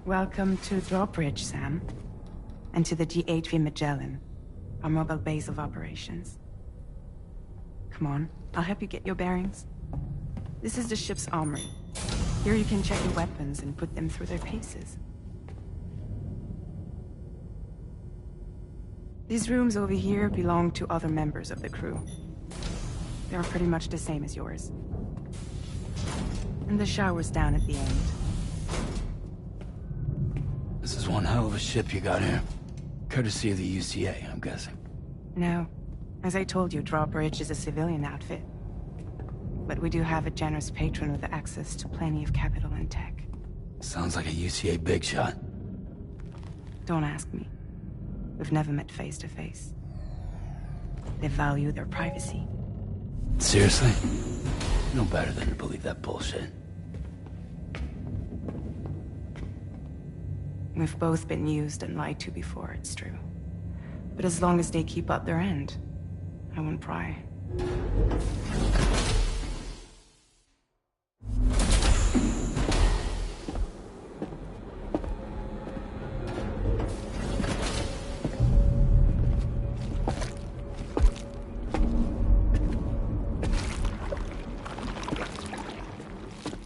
Welcome to Drawbridge, Sam. And to the DHV Magellan, our mobile base of operations. Come on, I'll help you get your bearings. This is the ship's armory. Here you can check your weapons and put them through their paces. These rooms over here belong to other members of the crew. They are pretty much the same as yours. And the shower's down at the end. This is one hell of a ship you got here. Courtesy of the UCA, I'm guessing. No. As I told you, Drawbridge is a civilian outfit. But we do have a generous patron with access to plenty of capital and tech. Sounds like a UCA big shot. Don't ask me. We've never met face to face. They value their privacy. Seriously? No better than to believe that bullshit. We've both been used and lied to before, it's true. But as long as they keep up their end, I won't pry.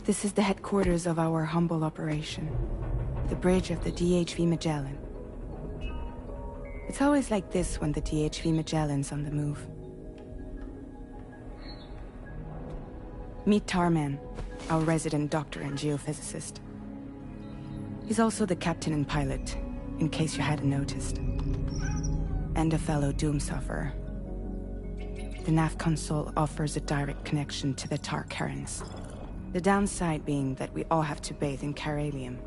This is the headquarters of our humble operation. The bridge of the DHV Magellan. It's always like this when the DHV Magellan's on the move. Meet Tarman, our resident doctor and geophysicist. He's also the captain and pilot, in case you hadn't noticed. And a fellow doom sufferer. The nav console offers a direct connection to the Tar currents. The downside being that we all have to bathe in Caralium.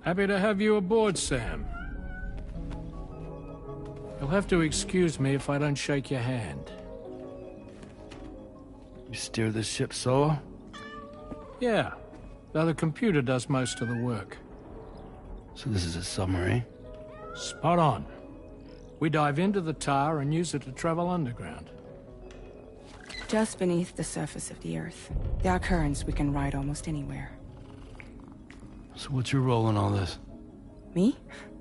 Happy to have you aboard, Sam. You'll have to excuse me if I don't shake your hand. You steer this ship solo? Yeah, though the computer does most of the work. So this is a submarine? Spot on. We dive into the Tar and use it to travel underground. Just beneath the surface of the Earth, there are currents we can ride almost anywhere. So what's your role in all this? Me?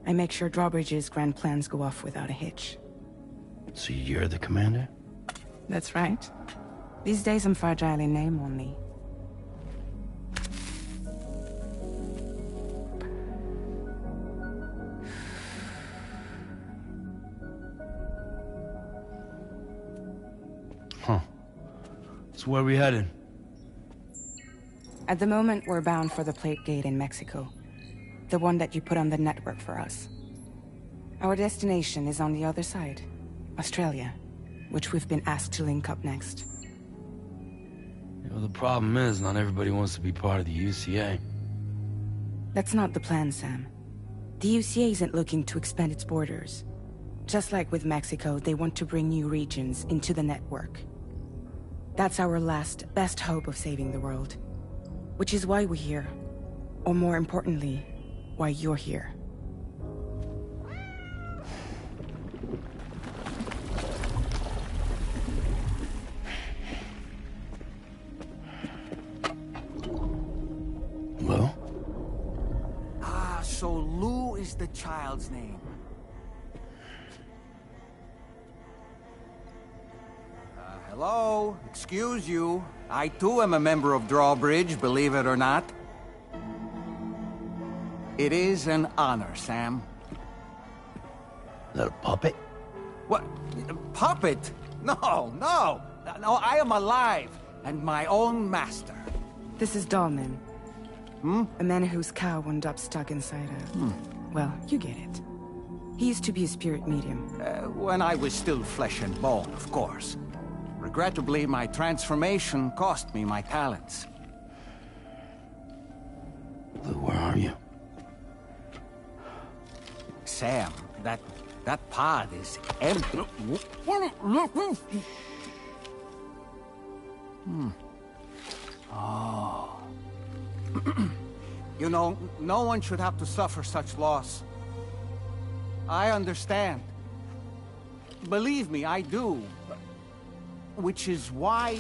I make sure Drawbridge's grand plans go off without a hitch. So you're the commander? That's right. These days I'm fragile in name only. Huh. So where are we headed? At the moment, we're bound for the Plate Gate in Mexico. The one that you put on the network for us. Our destination is on the other side, Australia, which we've been asked to link up next. You know, the problem is, not everybody wants to be part of the UCA. That's not the plan, Sam. The UCA isn't looking to expand its borders. Just like with Mexico, they want to bring new regions into the network. That's our last, best hope of saving the world. Which is why we're here. Or more importantly, why you're here. Well? Ah, so Lou is the child's name. Hello? Excuse you. I too am a member of Drawbridge, believe it or not. It is an honor, Sam. Is that a puppet? What? Puppet? No, no! No, I am alive, and my own master. This is Dahlman. A man whose cow wound up stuck inside a... Well, you get it. He used to be a spirit medium. When I was still flesh and bone, of course. Regrettably, my transformation cost me my talents. Lou, where are you? Sam, that pod is empty. Oh. You know, no one should have to suffer such loss. I understand. Believe me, I do. Which is why,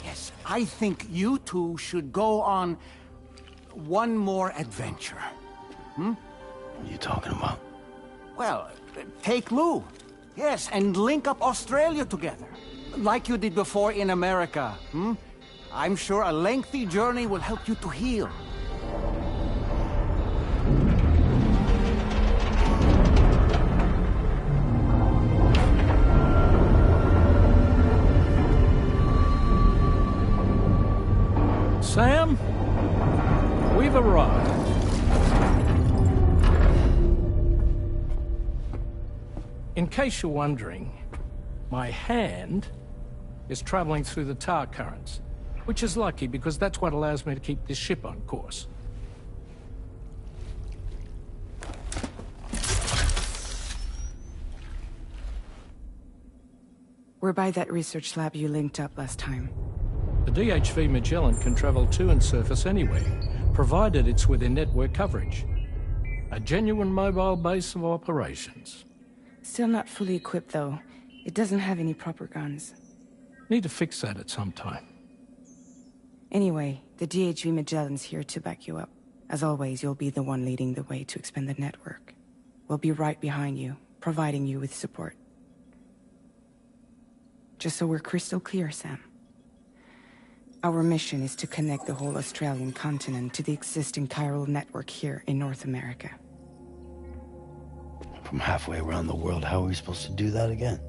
yes, I think you two should go on one more adventure. What are you talking about? Well, take Lou. Yes, and link up Australia together. Like you did before in America, I'm sure a lengthy journey will help you to heal. Sam, we've arrived. In case you're wondering, my hand is traveling through the tar currents, which is lucky because that's what allows me to keep this ship on course. We're by that research lab you linked up last time. The DHV Magellan can travel to and surface anywhere, provided it's within network coverage. A genuine mobile base of operations. Still not fully equipped, though. It doesn't have any proper guns. Need to fix that at some time. Anyway, the DHV Magellan's here to back you up. As always, you'll be the one leading the way to expand the network. We'll be right behind you, providing you with support. Just so we're crystal clear, Sam. Our mission is to connect the whole Australian continent to the existing chiral network here in North America. From halfway around the world, how are we supposed to do that again?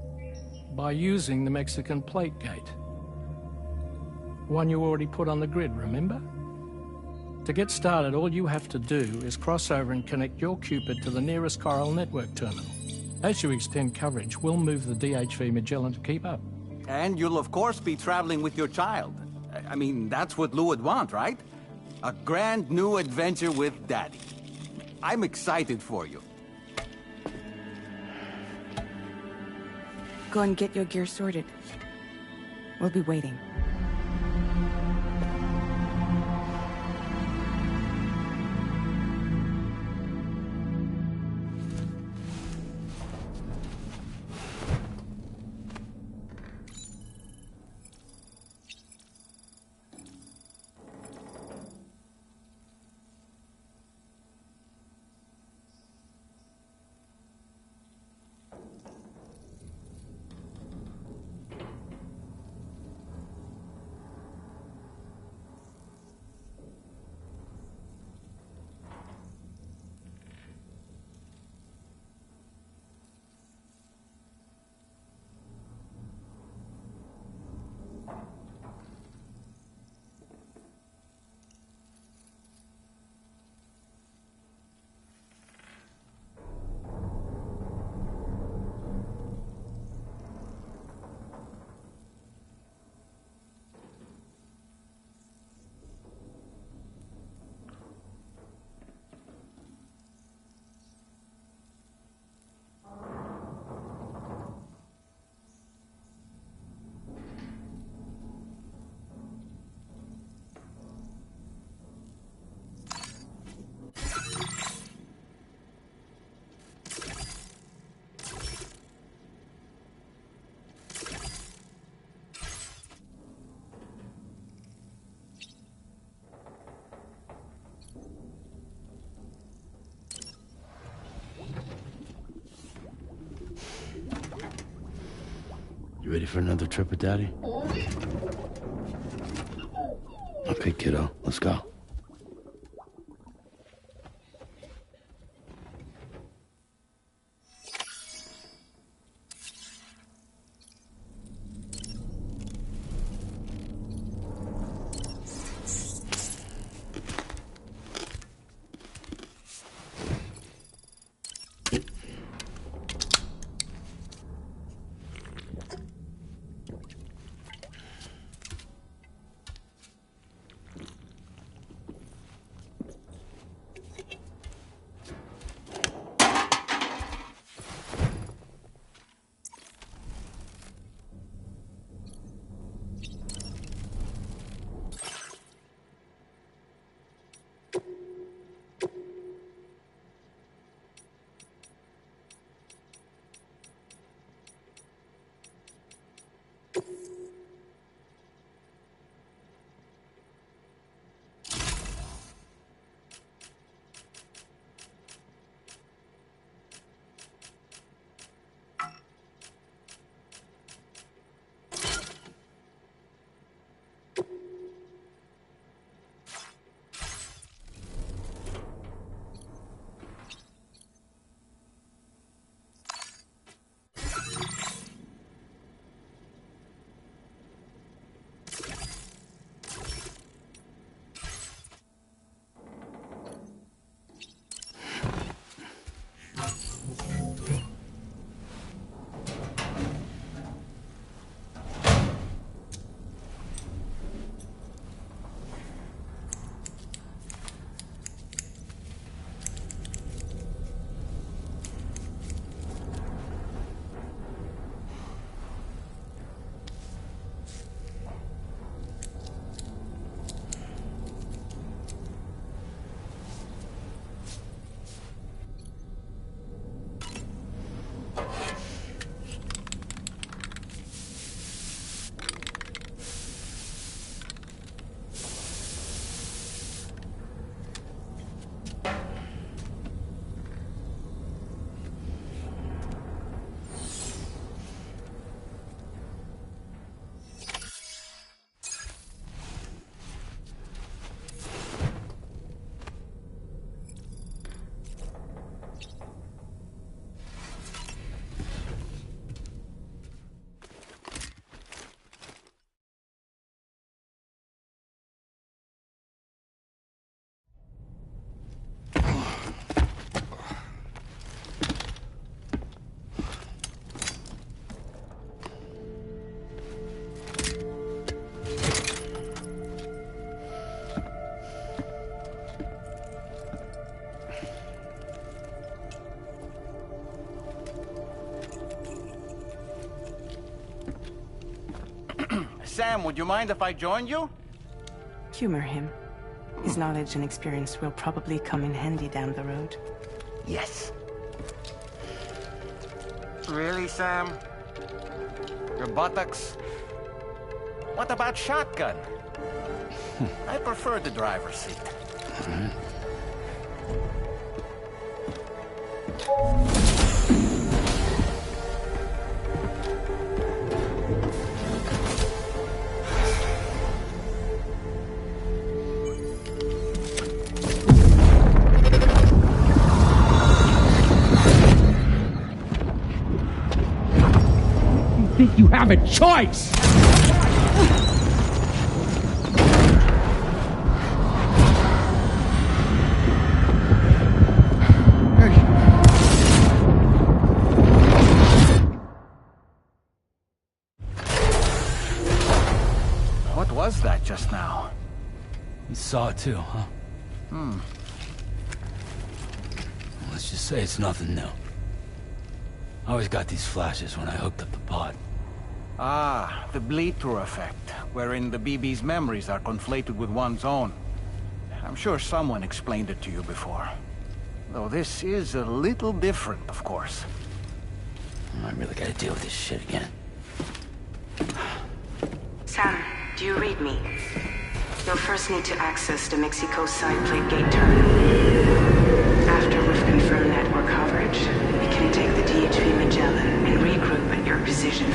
By using the Mexican plate gate. One you already put on the grid, remember? To get started, all you have to do is cross over and connect your Cupid to the nearest chiral network terminal. As you extend coverage, we'll move the DHV Magellan to keep up. And you'll of course be traveling with your child. I mean, that's what Lou would want, right? A grand new adventure with Daddy. I'm excited for you. Go and get your gear sorted. We'll be waiting. You ready for another trip with Daddy? Okay, kiddo, let's go. Sam, would you mind if I joined you? Humor him. His knowledge and experience will probably come in handy down the road. Yes. Really, Sam? Your buttocks? What about shotgun? I prefer the driver's seat. Think you have a choice? What was that just now? You saw it too, huh? Let's just say it's nothing new. I always got these flashes when I hooked up the pod. Ah, the bleed-through effect, wherein the BB's memories are conflated with one's own. I'm sure someone explained it to you before. Though this is a little different, of course. I really gotta deal with this shit again. Sam, do you read me? You'll first need to access the Mexico side plate gate terminal. After we've confirmed network coverage, we can take the DHV Magellan and regroup at your position.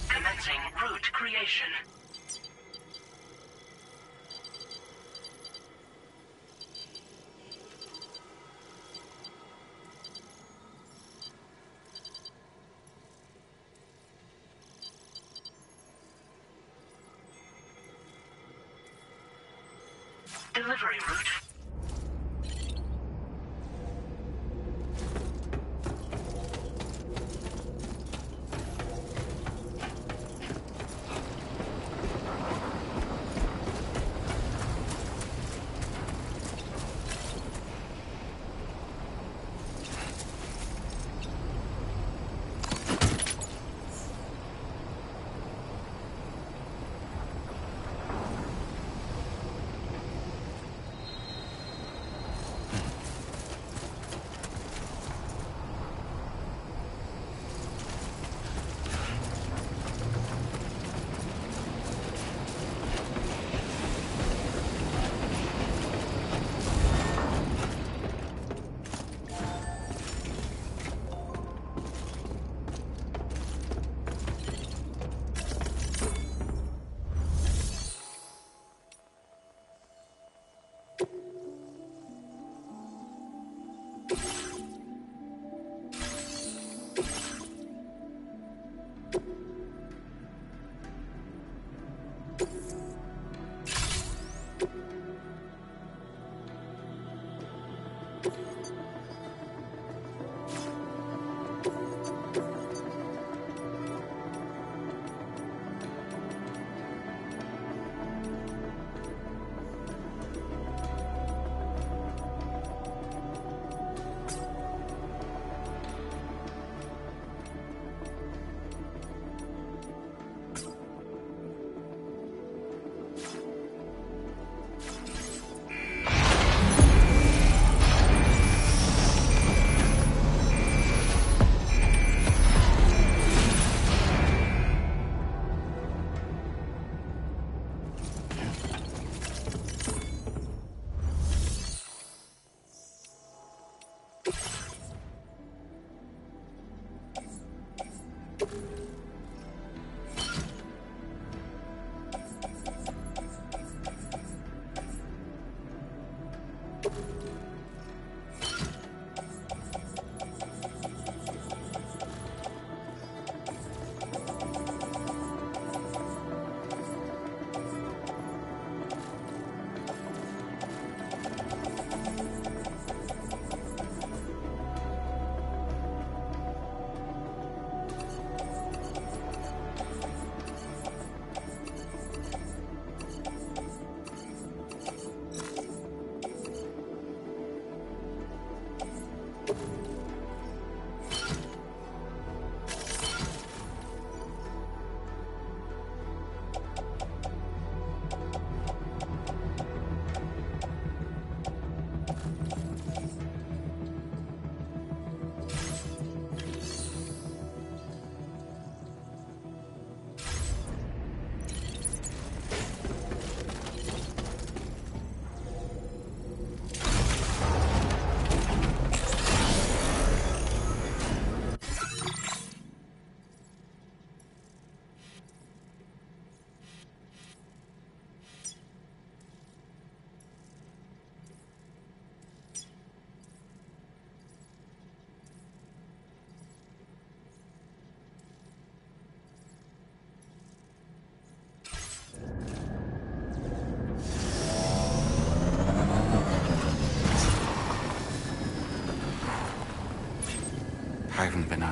Commencing route creation. Delivery route.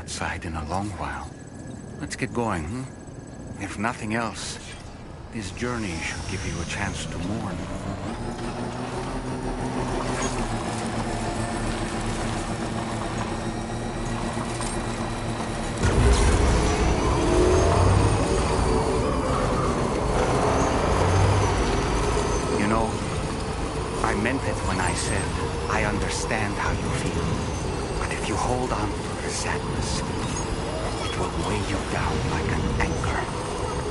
outside in a long while. Let's get going, hmm? If nothing else, this journey should give you a chance to mourn. You know, I meant it when I said I understand how you feel. But if you hold on to the sadness, it will weigh you down like an anchor.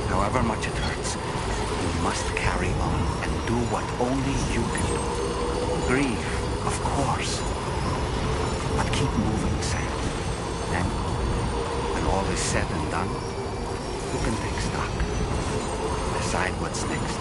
However much it hurts, you must carry on and do what only you can do. Grieve, of course. But keep moving, Sam. Then, when all is said and done, you can take stock. Decide what's next.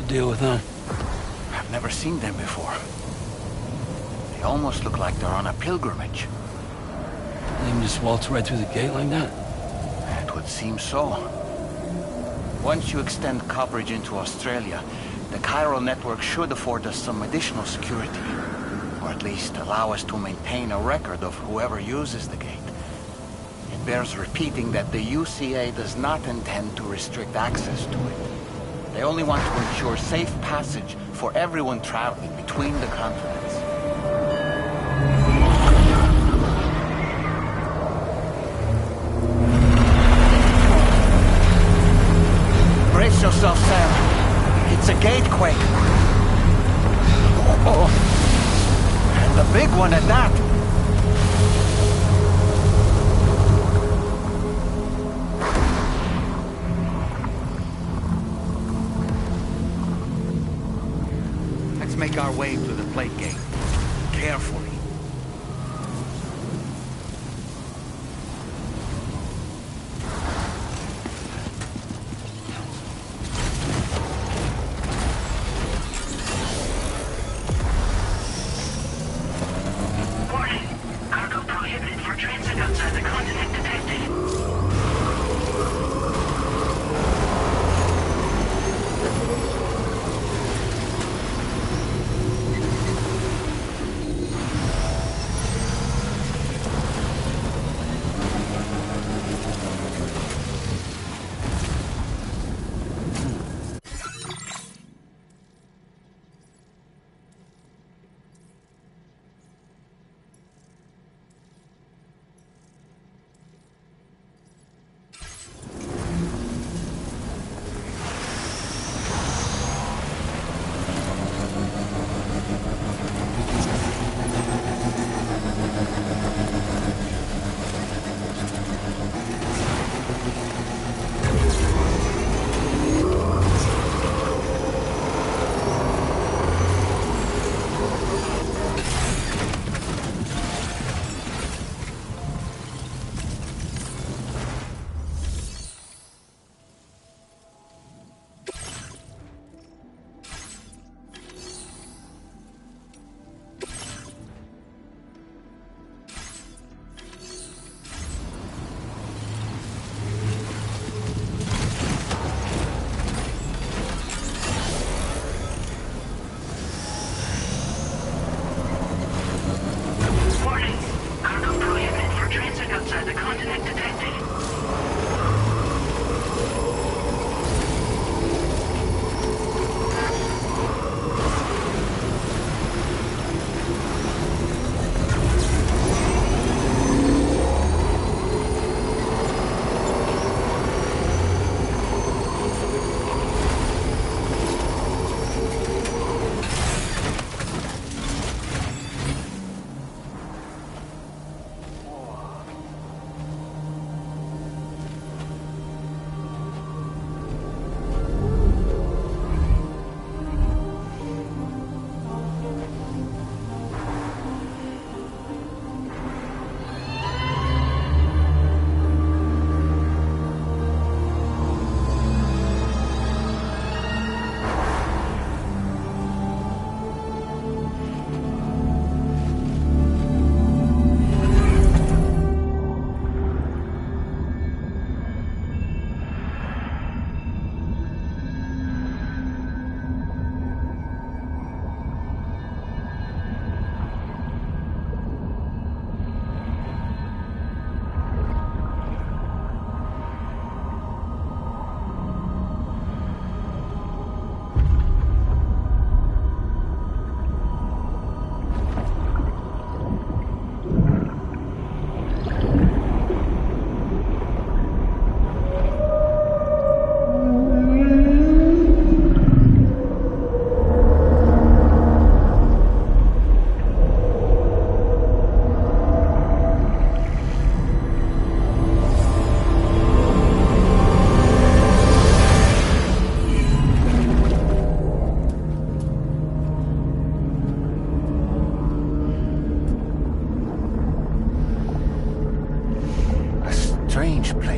Deal with them. I've never seen them before. They almost look like they're on a pilgrimage. They can just waltz right through the gate like that? It would seem so. Once you extend coverage into Australia, the chiral network should afford us some additional security. Or at least allow us to maintain a record of whoever uses the gate. It bears repeating that the UCA does not intend to restrict access to it. They only want to ensure safe passage for everyone traveling between the continents. Brace yourself, Sam. It's a gatequake. Oh, and a big one at that. Make our way to the plate gate. Carefully. Warning. Cargo prohibited for transit outside the continent detected.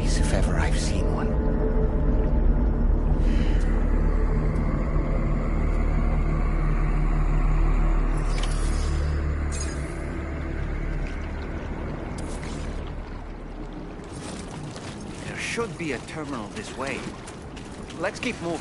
place if ever I've seen one. There should be a terminal this way. Let's keep moving.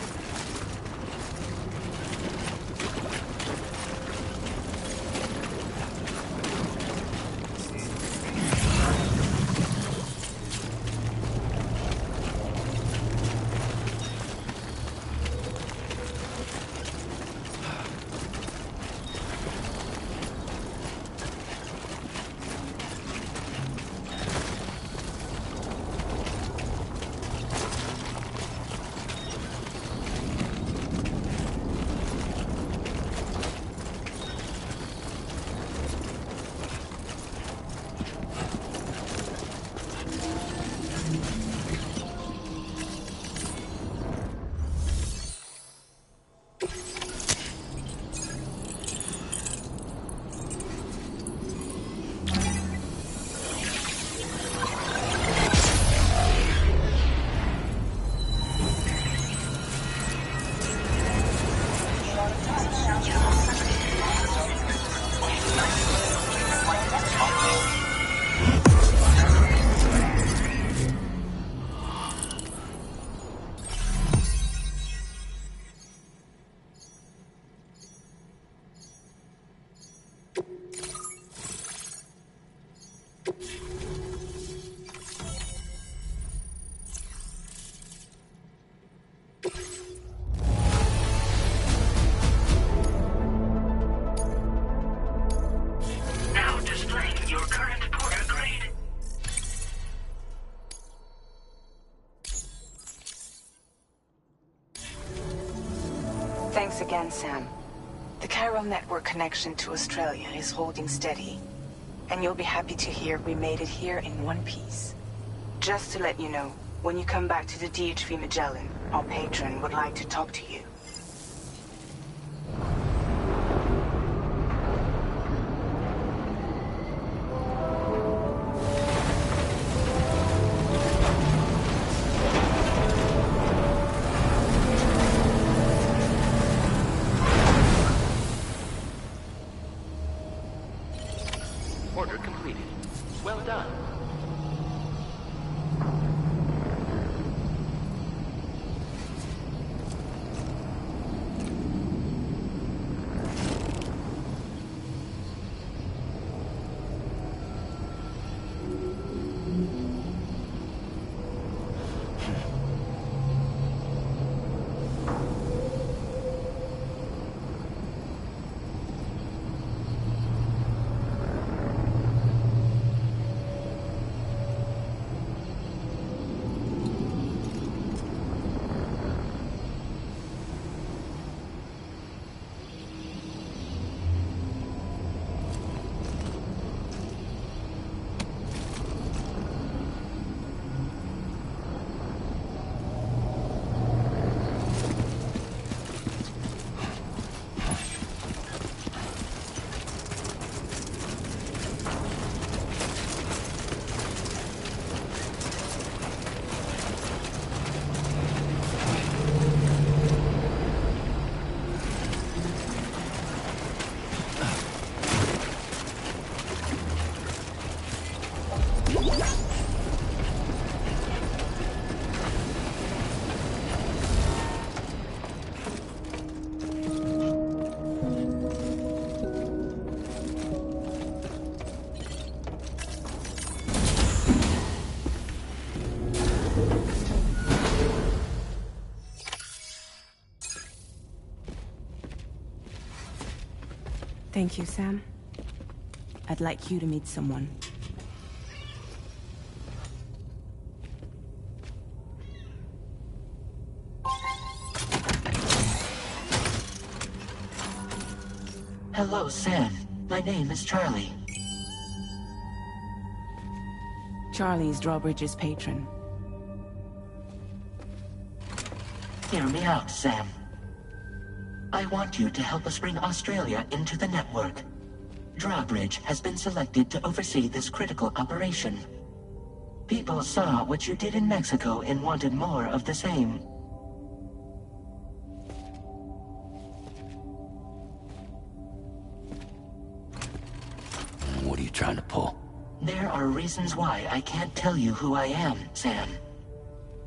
Thanks again, Sam. The chiral network connection to Australia is holding steady. And you'll be happy to hear we made it here in one piece. Just to let you know, when you come back to the DHV Magellan, our patron would like to talk to you. Order completed. Well done. Thank you, Sam. I'd like you to meet someone. Hello, Sam. My name is Charlie. Charlie's Drawbridge's patron. Hear me out, Sam. I want you to help us bring Australia into the network. Drawbridge has been selected to oversee this critical operation. People saw what you did in Mexico and wanted more of the same. What are you trying to pull? There are reasons why I can't tell you who I am, Sam.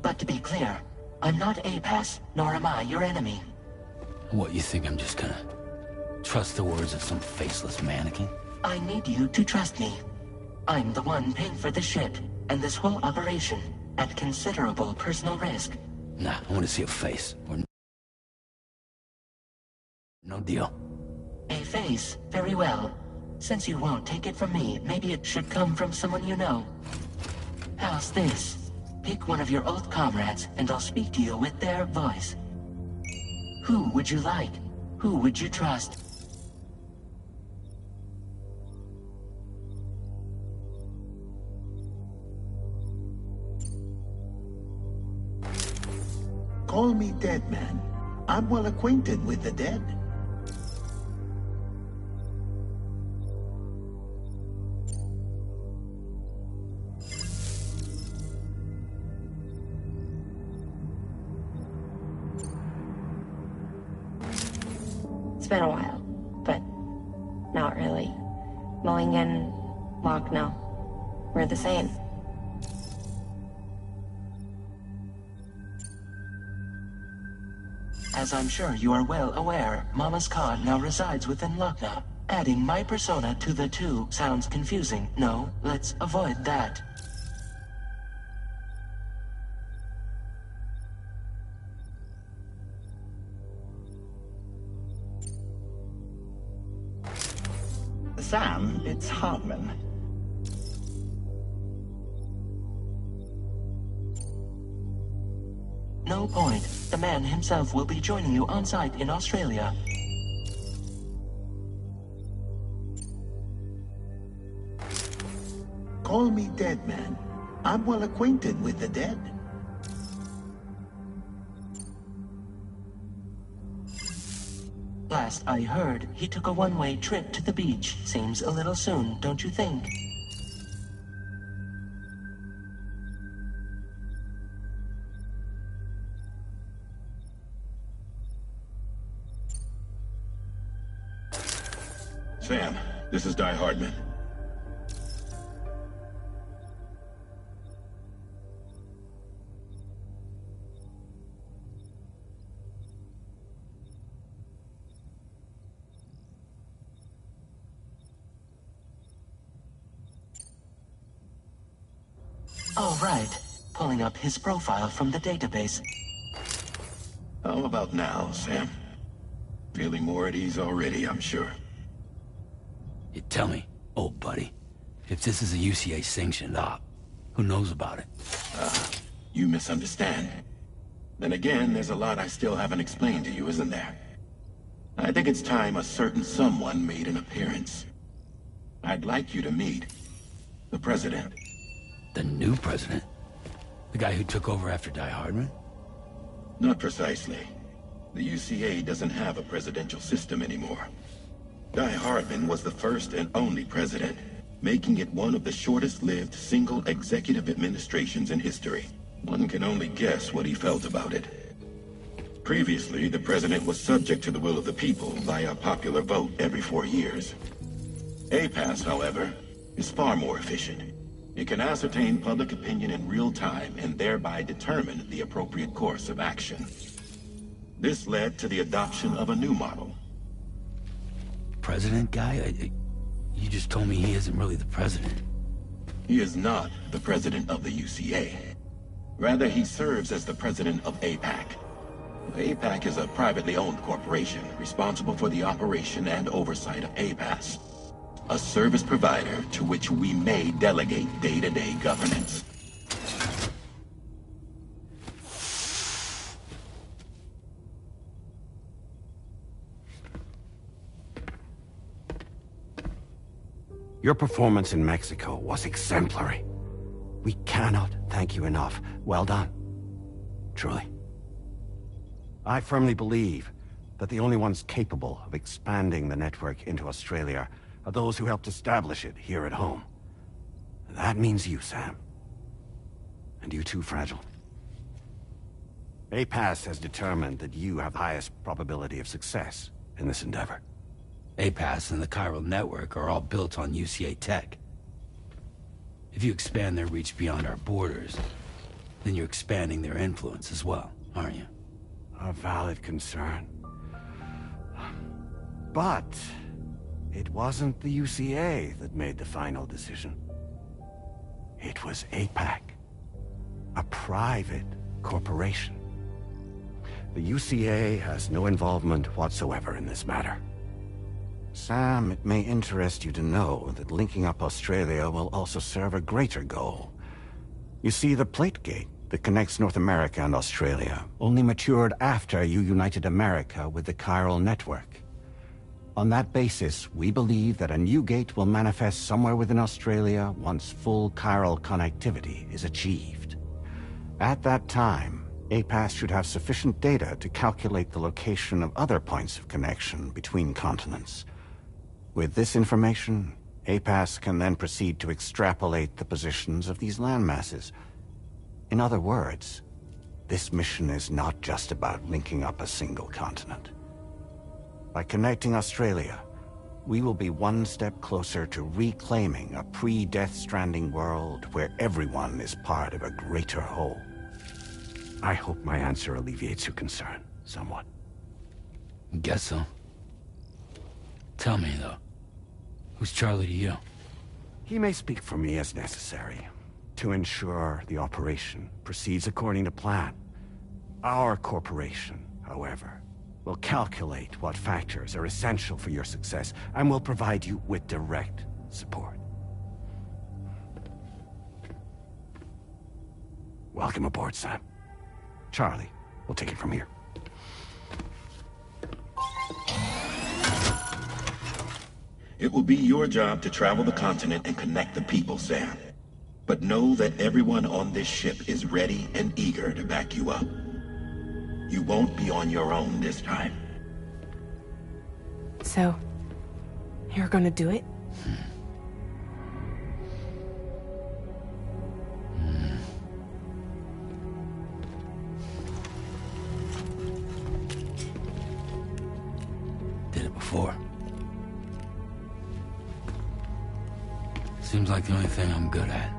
But to be clear, I'm not APAS, nor am I your enemy. What, you think I'm just gonna trust the words of some faceless mannequin? I need you to trust me. I'm the one paying for the ship, and this whole operation, at considerable personal risk. Nah, I want to see a face. Or no deal. A face? Very well. Since you won't take it from me, maybe it should come from someone you know. How's this? Pick one of your old comrades, and I'll speak to you with their voice. Who would you like? Who would you trust? Call me dead man. I'm well acquainted with the dead. It's been a while, but not really. Mulligan, Locke, no. We're the same. As I'm sure you are well aware, Mama's Khan now resides within Lucknow. Adding my persona to the two sounds confusing. No, let's avoid that. Sam, it's Hardman. No point. The man himself will be joining you on site in Australia. Call me dead man. I'm well acquainted with the dead. Last I heard, he took a one-way trip to the beach. Seems a little soon, don't you think? Sam, this is Die Hardman. Oh, right. Pulling up his profile from the database. How about now, Sam? Feeling more at ease already, I'm sure. You tell me, old buddy, if this is a UCA-sanctioned op, who knows about it? You misunderstand. Then again, there's a lot I still haven't explained to you, isn't there? I think it's time a certain someone made an appearance. I'd like you to meet the President. The new president? The guy who took over after Die Hardman? Not precisely. The UCA doesn't have a presidential system anymore. Die Hardman was the first and only president, making it one of the shortest-lived single executive administrations in history. One can only guess what he felt about it. Previously, the president was subject to the will of the people via a popular vote every 4 years. APAS, however, is far more efficient. It can ascertain public opinion in real time and thereby determine the appropriate course of action. This led to the adoption of a new model. President guy? You just told me he isn't really the president. He is not the president of the UCA. Rather, he serves as the president of APAC. APAC is a privately owned corporation responsible for the operation and oversight of APAS, a service provider to which we may delegate day-to-day governance. Your performance in Mexico was exemplary. We cannot thank you enough. Well done. Truly. I firmly believe that the only ones capable of expanding the network into Australia are those who helped establish it here at home. That means you, Sam. and you too fragile. APAS has determined that you have the highest probability of success in this endeavor. APAS and the chiral network are all built on UCA tech. If you expand their reach beyond our borders, then you're expanding their influence as well, aren't you? A valid concern. But it wasn't the UCA that made the final decision. It was APAC, a private corporation. The UCA has no involvement whatsoever in this matter. Sam, it may interest you to know that linking up Australia will also serve a greater goal. You see, the plate gate that connects North America and Australia only matured after you united America with the chiral network. On that basis, we believe that a new gate will manifest somewhere within Australia once full chiral connectivity is achieved. At that time, APAS should have sufficient data to calculate the location of other points of connection between continents. With this information, APAS can then proceed to extrapolate the positions of these landmasses. In other words, this mission is not just about linking up a single continent. By connecting Australia, we will be one step closer to reclaiming a pre-Death Stranding world where everyone is part of a greater whole. I hope my answer alleviates your concern somewhat. Guess so. Tell me, though, who's Charlie to you? He may speak for me as necessary, to ensure the operation proceeds according to plan. Our corporation, however, will calculate what factors are essential for your success, and will provide you with direct support. Welcome aboard, Sam. Charlie, we'll take it from here. It will be your job to travel the continent and connect the people, Sam. But know that everyone on this ship is ready and eager to back you up. You won't be on your own this time. So, you're gonna do it? Did it before. Seems like the only thing I'm good at.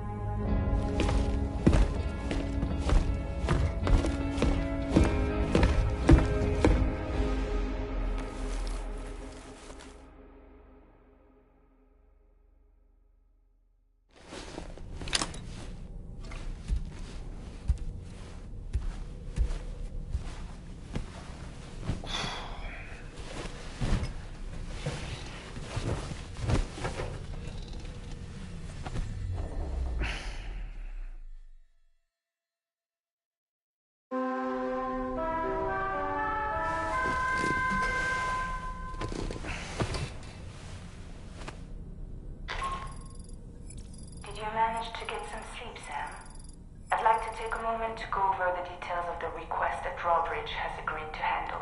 Managed to get some sleep, Sam. I'd like to take a moment to go over the details of the request that Drawbridge has agreed to handle.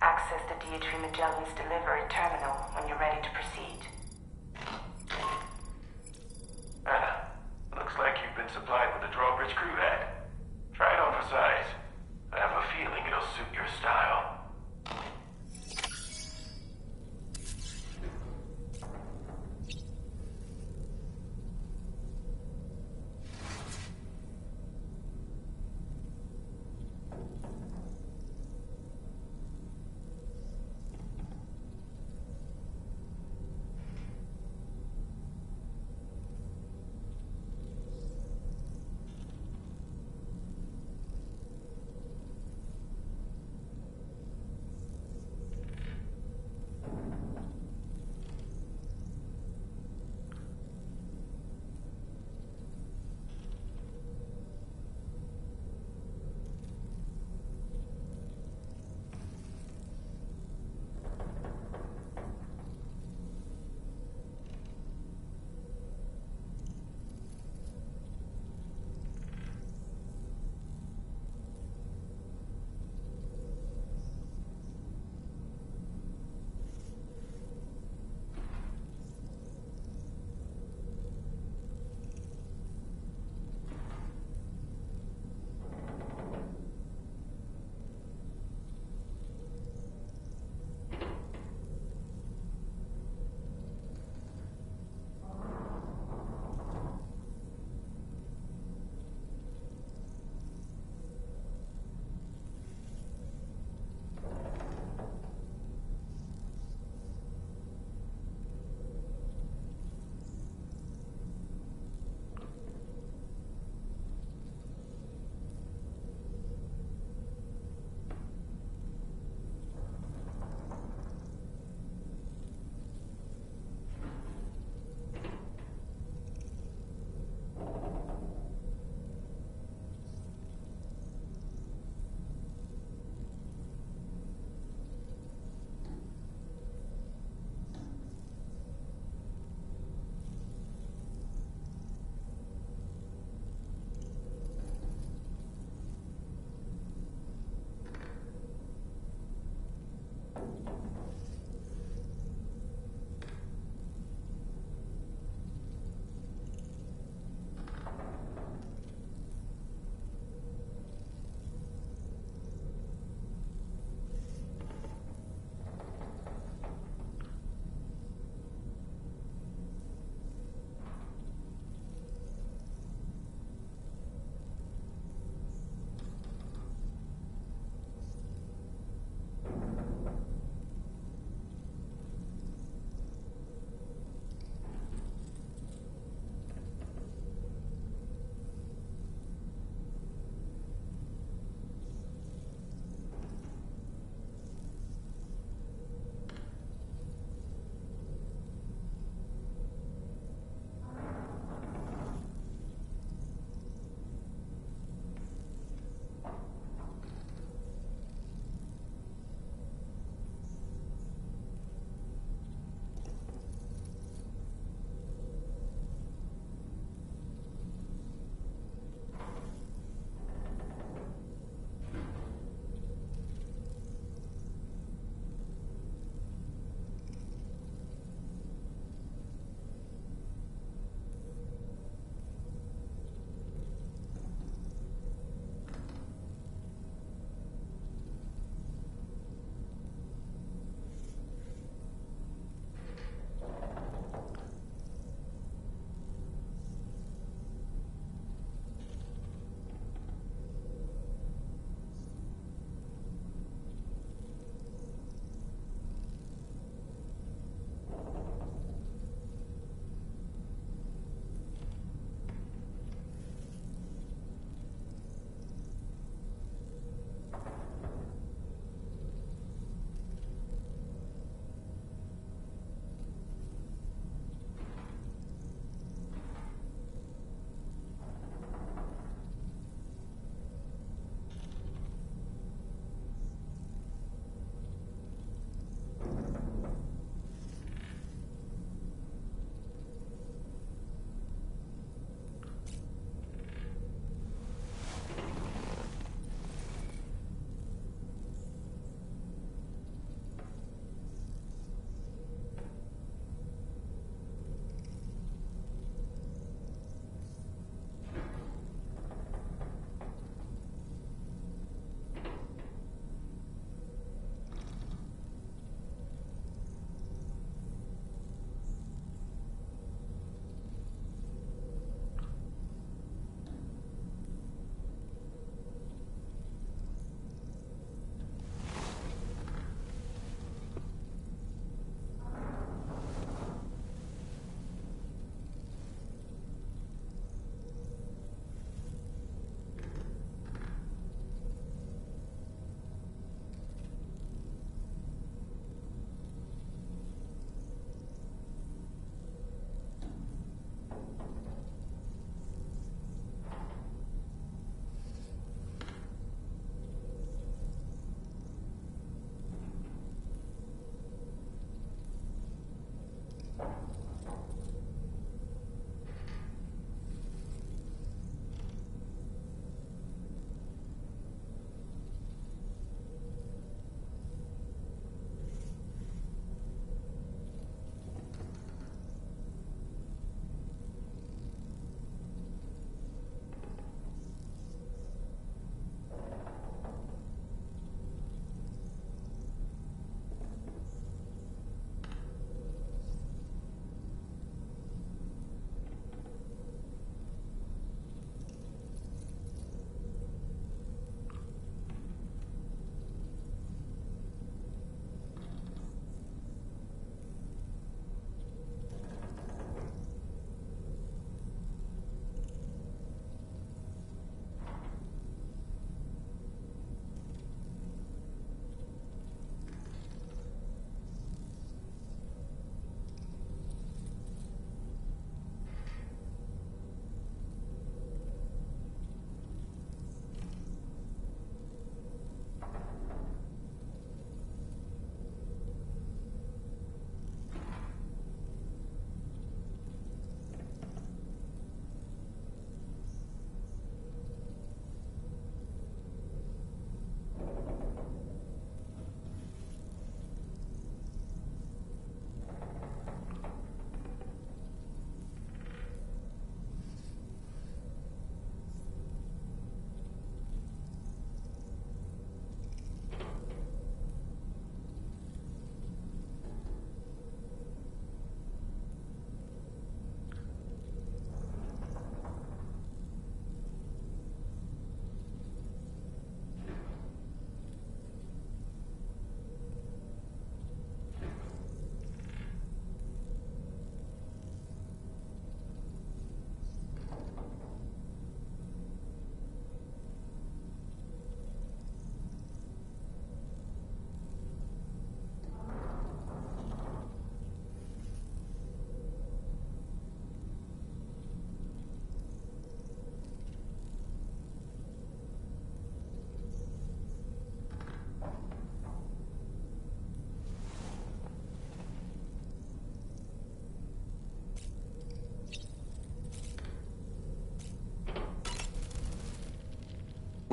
Access the D3 Magellan's delivery terminal when you're ready to proceed. Looks like you've been supplied with the Drawbridge crew hat. Try it on for size. I have a feeling it'll suit your style.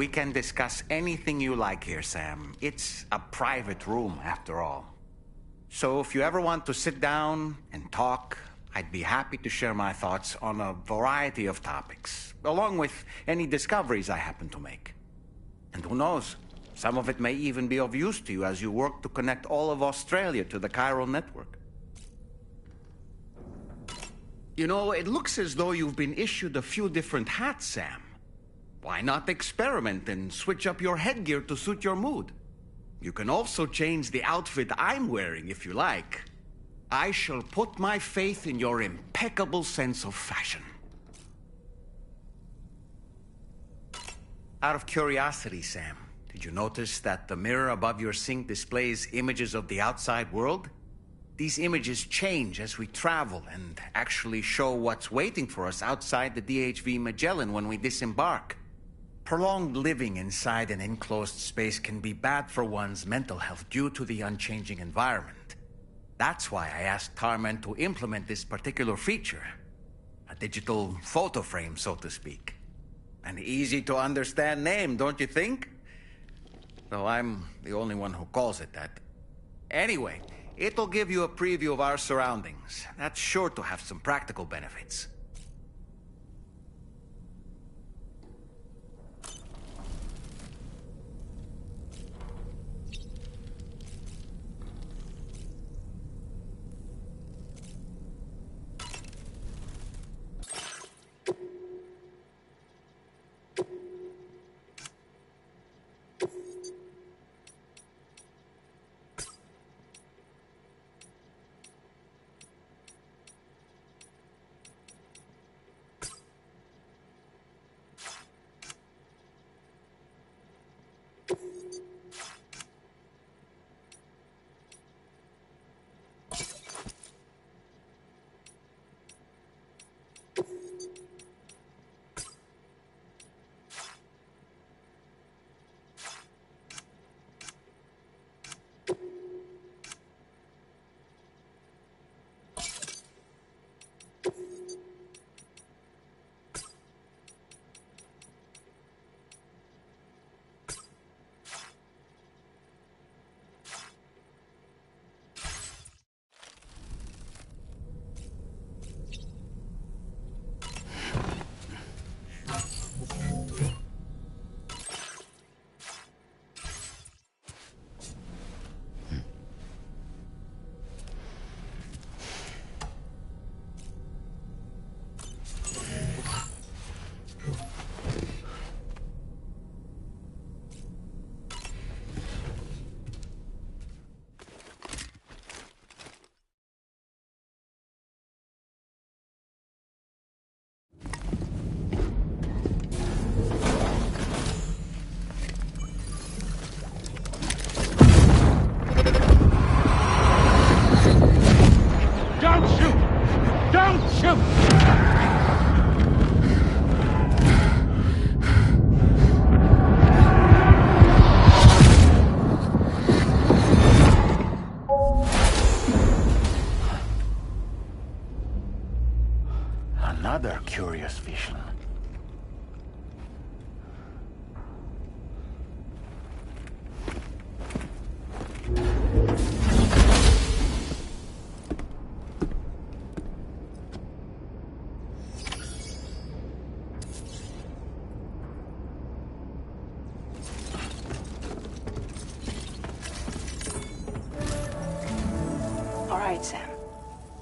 We can discuss anything you like here, Sam. It's a private room, after all. So if you ever want to sit down and talk, I'd be happy to share my thoughts on a variety of topics, along with any discoveries I happen to make. And who knows, some of it may even be of use to you as you work to connect all of Australia to the chiral network. You know, it looks as though you've been issued a few different hats, Sam. Why not experiment and switch up your headgear to suit your mood? You can also change the outfit I'm wearing if you like. I shall put my faith in your impeccable sense of fashion. Out of curiosity, Sam, did you notice that the mirror above your sink displays images of the outside world? These images change as we travel and actually show what's waiting for us outside the DHV Magellan when we disembark. Prolonged living inside an enclosed space can be bad for one's mental health due to the unchanging environment. That's why I asked Tarman to implement this particular feature. A digital photo frame, so to speak. An easy-to-understand name, don't you think? Though I'm the only one who calls it that. Anyway, it'll give you a preview of our surroundings. That's sure to have some practical benefits. Another curious vision. All right, Sam.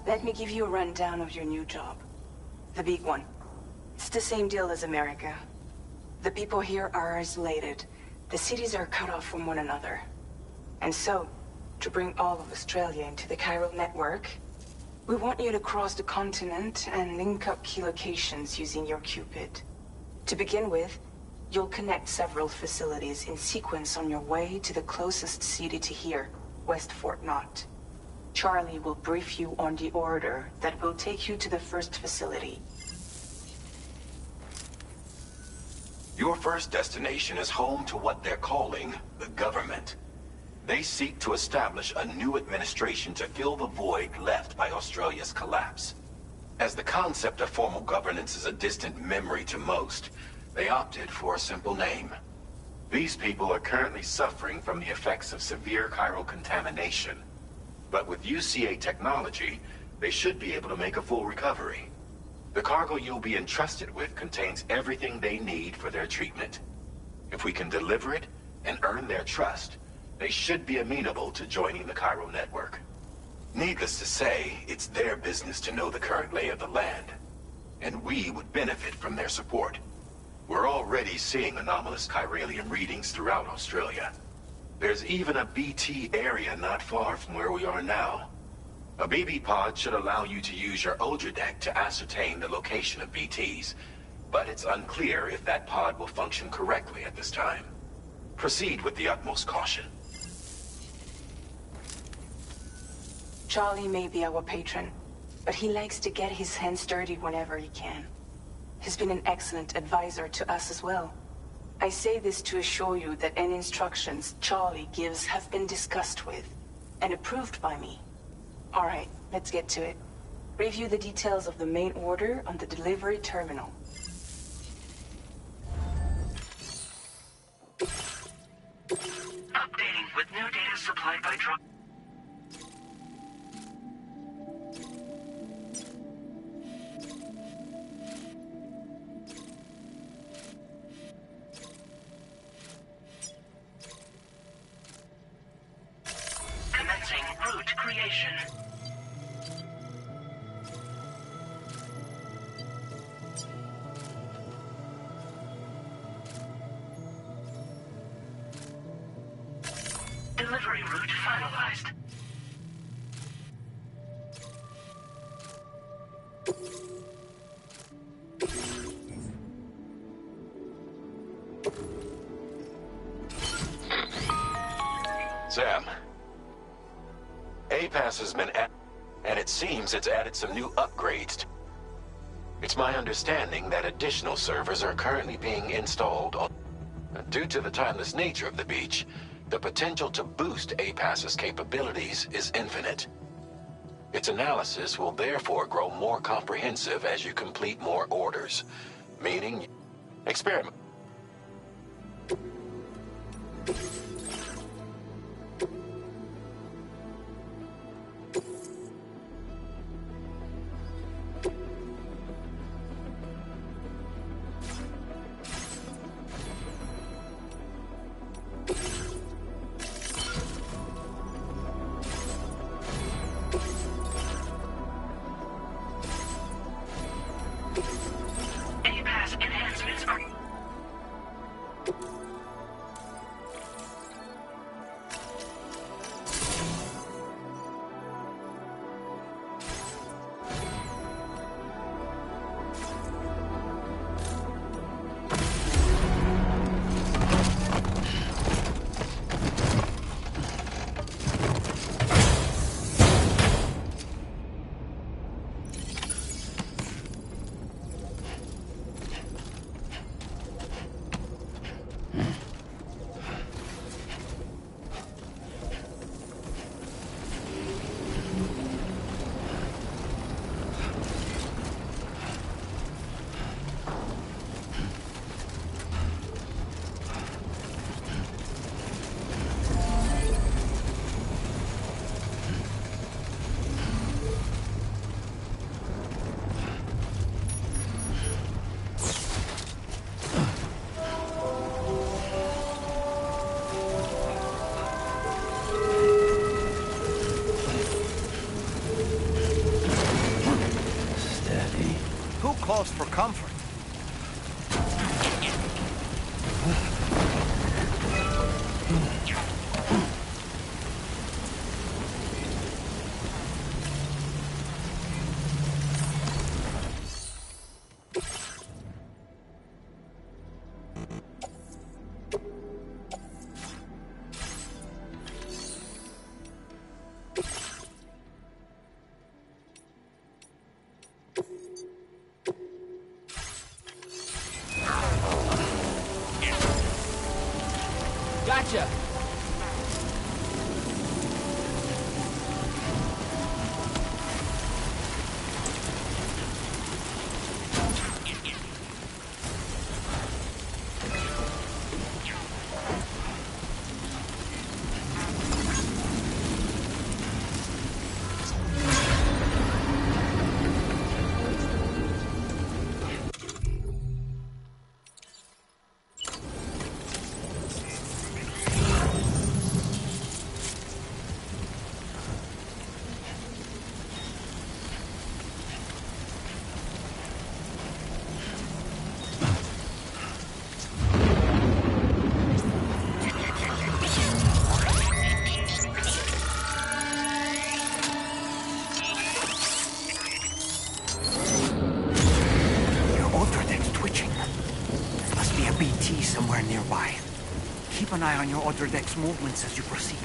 Let me give you a rundown of your new job. The big one. It's the same deal as America. The people here are isolated. The cities are cut off from one another. And so, to bring all of Australia into the chiral network, we want you to cross the continent and link up key locations using your Cupid. To begin with, you'll connect several facilities in sequence on your way to the closest city to here, West Fort Knott. Charlie will brief you on the order that will take you to the first facility. Your first destination is home to what they're calling the government. They seek to establish a new administration to fill the void left by Australia's collapse. As the concept of formal governance is a distant memory to most, they opted for a simple name: These people are currently suffering from the effects of severe chiral contamination. But with UCA technology, they should be able to make a full recovery. The cargo you'll be entrusted with contains everything they need for their treatment. If we can deliver it and earn their trust, they should be amenable to joining the chiral network. Needless to say, it's their business to know the current lay of the land, and we would benefit from their support. We're already seeing anomalous chiralium readings throughout Australia. There's even a BT area not far from where we are now. A BB pod should allow you to use your Ultra deck to ascertain the location of BTs, but it's unclear if that pod will function correctly at this time. Proceed with the utmost caution. Charlie may be our patron, but he likes to get his hands dirty whenever he can. He's been an excellent advisor to us as well. I say this to assure you that any instructions Charlie gives have been discussed with and approved by me. All right, let's get to it. Review the details of the main order on the delivery terminal. Updating with new data supplied by drone. Commencing route creation. Delivery route finalized. Sam, APAS has been and it seems it's added some new upgrades. It's my understanding that additional servers are currently being installed on... Due to the timeless nature of the beach, the potential to boost APAS's capabilities is infinite. Its analysis will therefore grow more comprehensive as you complete more orders, meaning experiment. APAS enhancements are... Who calls for comfort? Gotcha! somewhere nearby. Keep an eye on your other deck's movements as you proceed.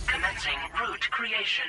Commencing route creation.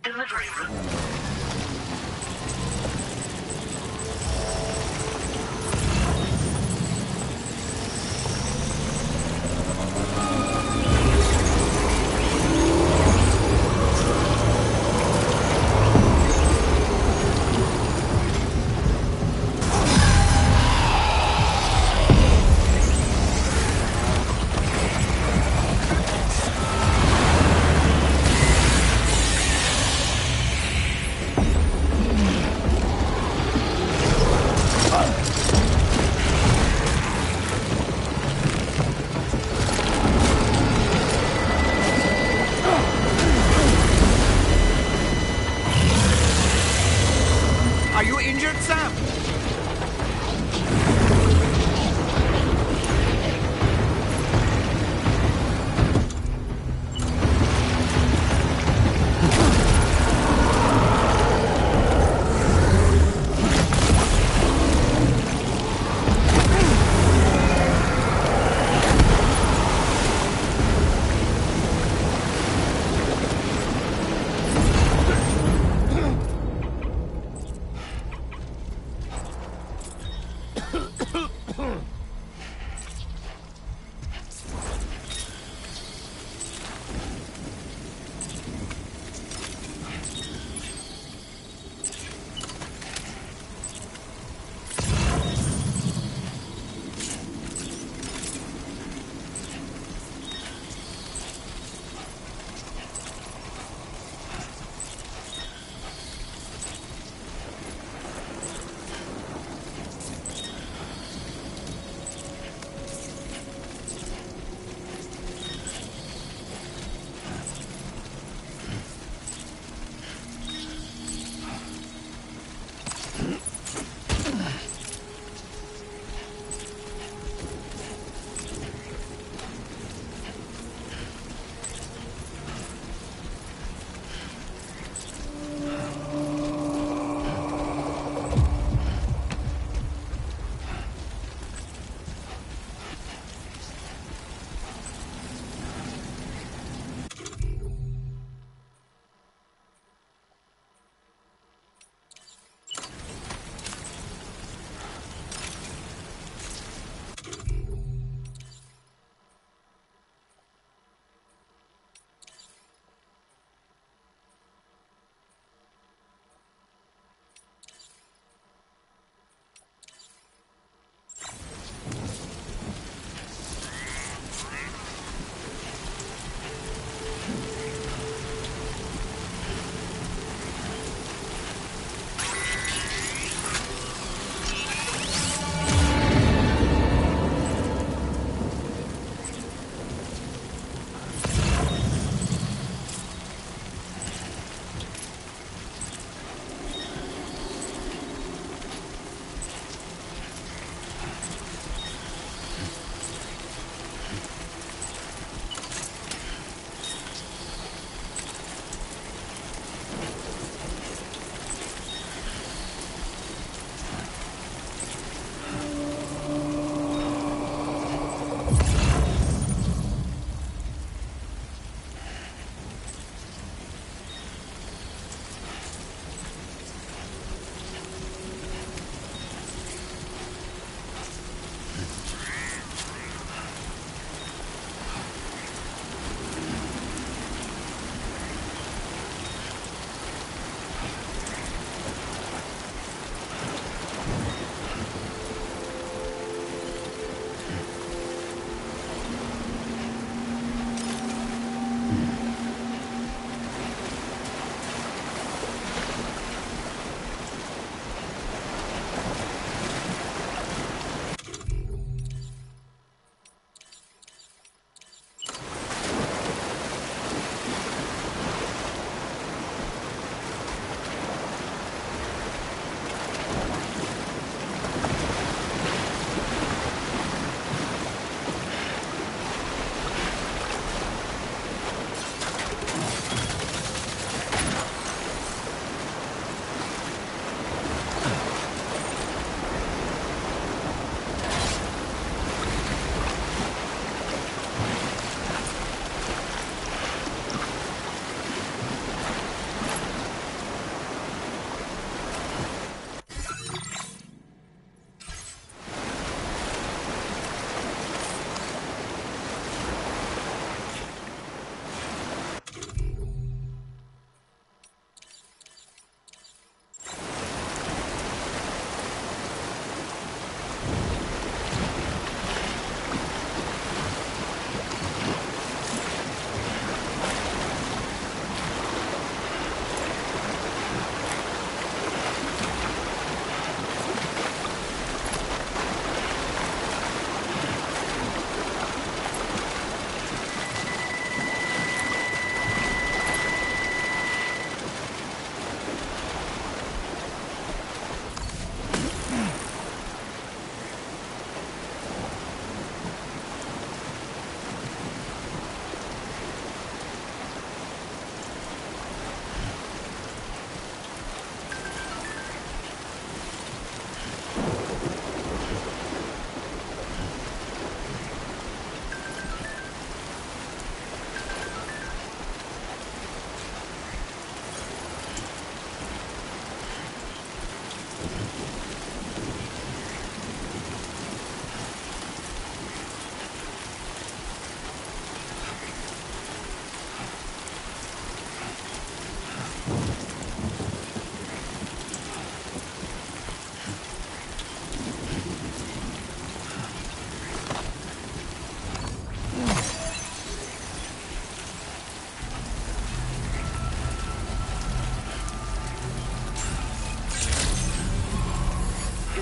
Delivery route. Are you injured, Sam?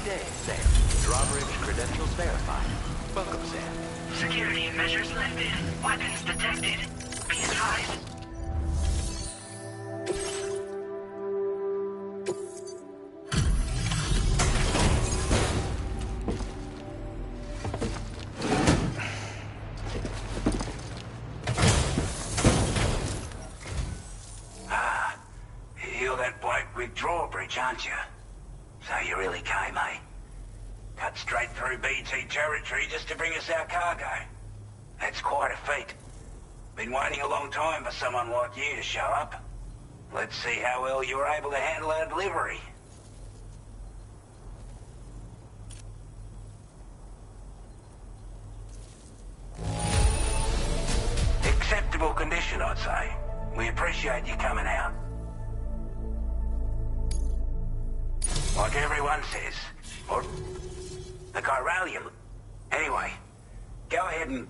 day, Sam. Drawbridge credentials verified. Welcome, Sam. Security measures lifted. Weapons detected. Be advised. You're that bloke with Drawbridge, aren't you? So you really came, eh? Cut straight through BT territory just to bring us our cargo. That's quite a feat. Been waiting a long time for someone like you to show up. Let's see how well you were able to handle our delivery. Acceptable condition, I'd say. We appreciate you coming out. Like everyone says, or the chiralium. Anyway, go ahead and...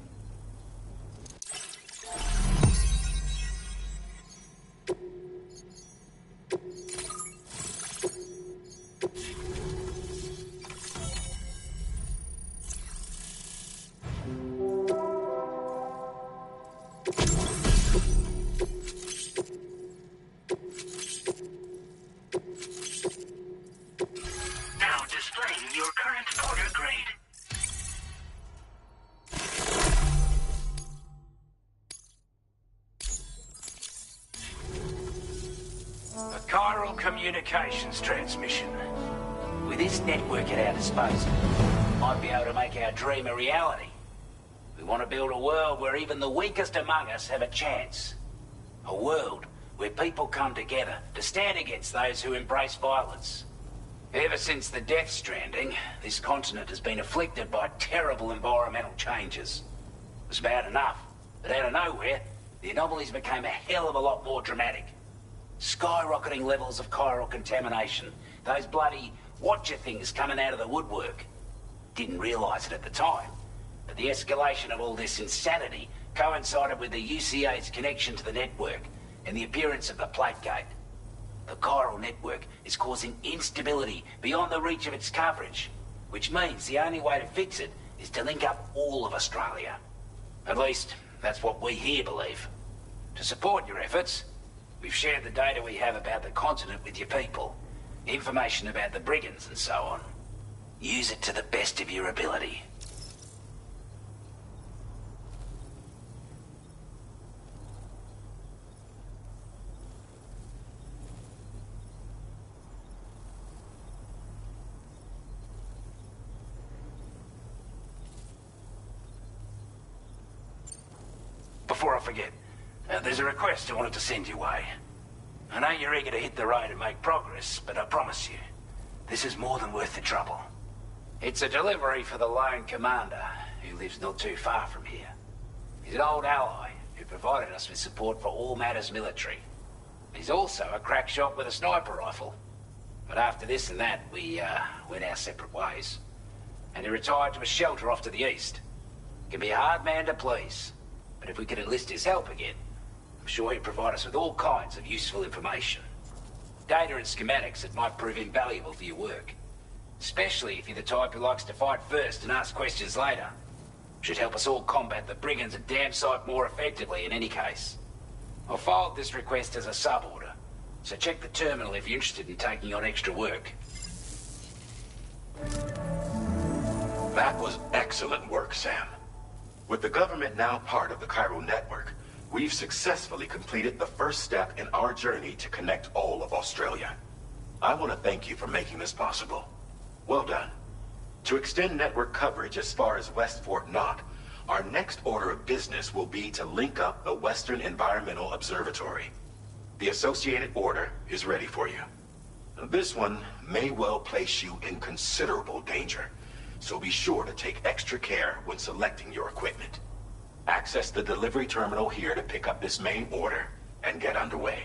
Now displaying your current order grade. A chiral communications transmission. With this network at our disposal, we might be able to make our dream a reality. We want to build a world where even the weakest among us have a chance. A world where people come together to stand against those who embrace violence. Ever since the Death Stranding, this continent has been afflicted by terrible environmental changes. It was bad enough, but out of nowhere, the anomalies became a hell of a lot more dramatic. Skyrocketing levels of chiral contamination. Those bloody watcher things coming out of the woodwork. Didn't realise it at the time, but the escalation of all this insanity coincided with the UCA's connection to the network and the appearance of the plate gate. The chiral network is causing instability beyond the reach of its coverage, which means the only way to fix it is to link up all of Australia. At least, that's what we here believe. To support your efforts, we've shared the data we have about the continent with your people, information about the brigands and so on. Use it to the best of your ability. Before I forget, there's a request I wanted to send your way. I know you're eager to hit the road and make progress, but I promise you, this is more than worth the trouble. It's a delivery for the lone commander, who lives not too far from here. He's an old ally who provided us with support for all matters military. He's also a crack shot with a sniper rifle. But after this and that, we went our separate ways. And he retired to a shelter off to the east. He can be a hard man to please. But if we could enlist his help again, I'm sure he'd provide us with all kinds of useful information. Data and schematics that might prove invaluable for your work. Especially if you're the type who likes to fight first and ask questions later. Should help us all combat the brigands a damn sight more effectively in any case. I'll filed this request as a sub-order, so check the terminal if you're interested in taking on extra work. That was excellent work, Sam. With the government now part of the chiral network, we've successfully completed the first step in our journey to connect all of Australia. I want to thank you for making this possible. Well done. To extend network coverage as far as West Fort Knott, our next order of business will be to link up the Western Environmental Observatory. The associated order is ready for you. This one may well place you in considerable danger, so be sure to take extra care when selecting your equipment. Access the delivery terminal here to pick up this main order and get underway.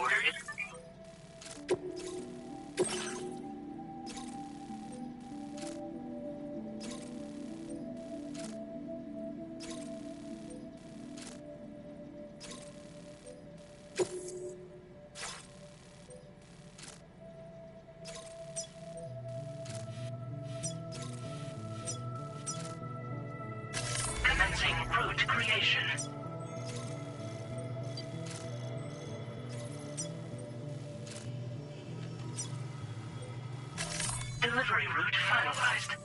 Order is... Commencing route creation. Delivery route finalized.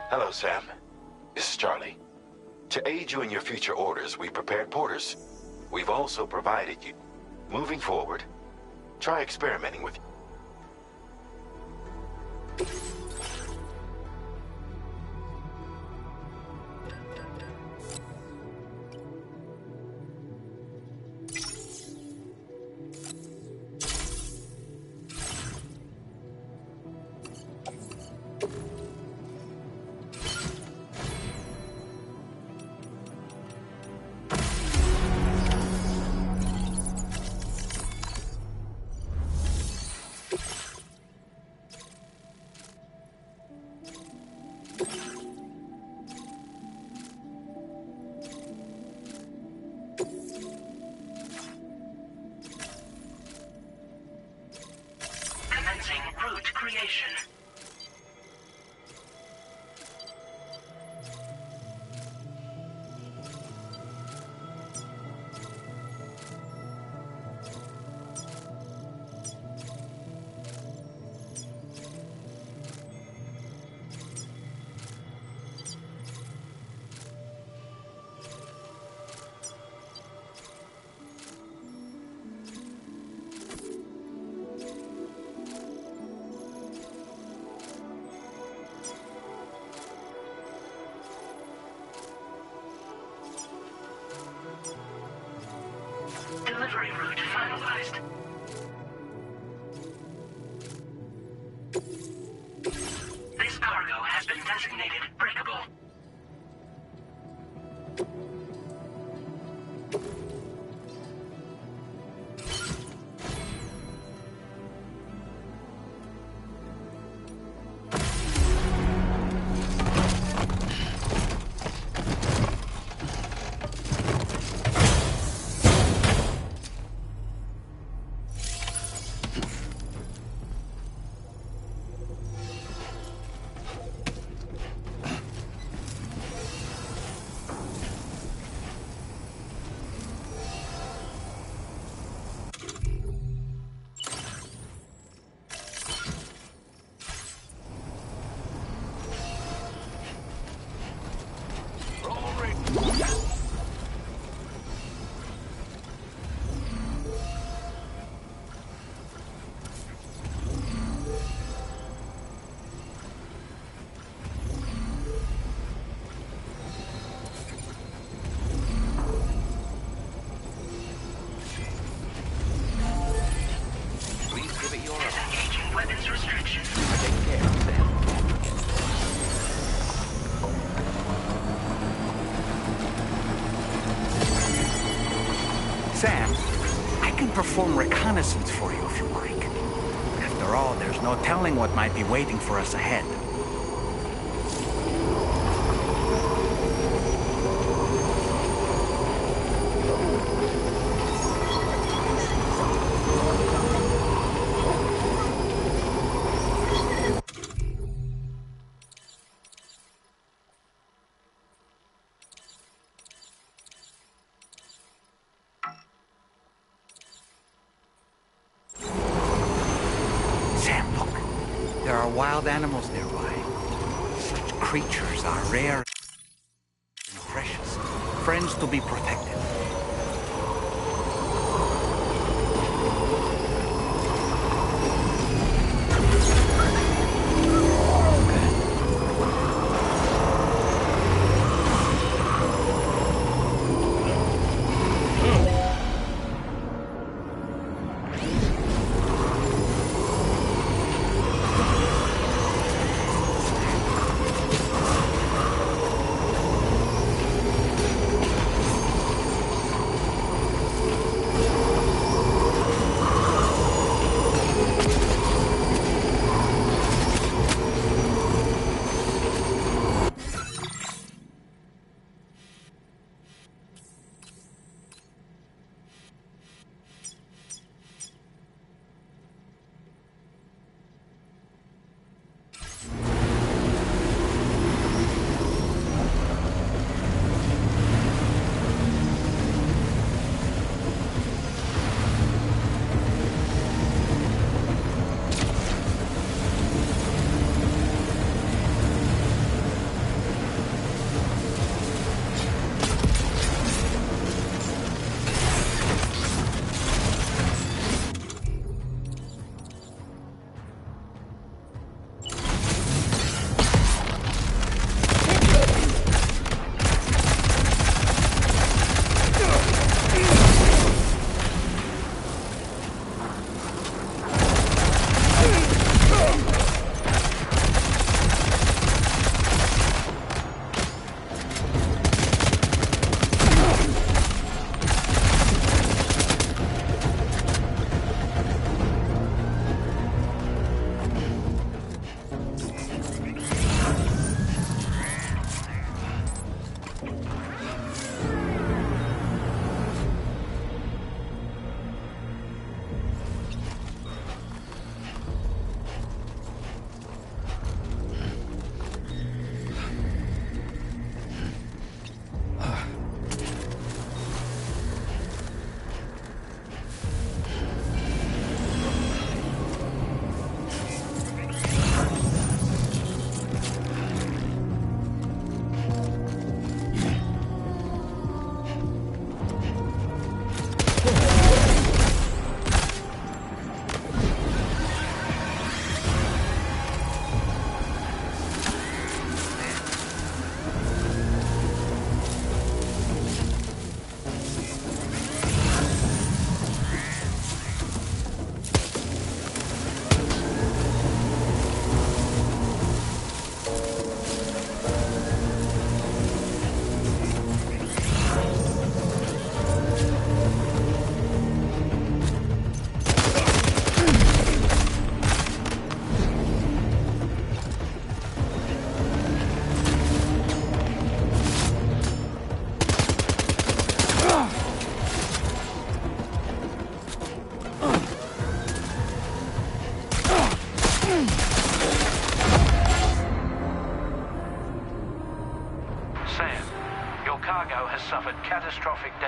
Hello, Sam. This is Charlie. To aid you in your future orders, we prepared porters. We've also provided you. Moving forward, try experimenting with... Commencing route creation. Delivery route finalized. This cargo has been designated breakable. Disengaging weapons restrictions. Take care of them. Sam, I can perform reconnaissance for you if you like. After all, there's no telling what might be waiting for us ahead. Sam, look. There are wild animals nearby. Such creatures are rare and precious. Friends to be protected. catastrophic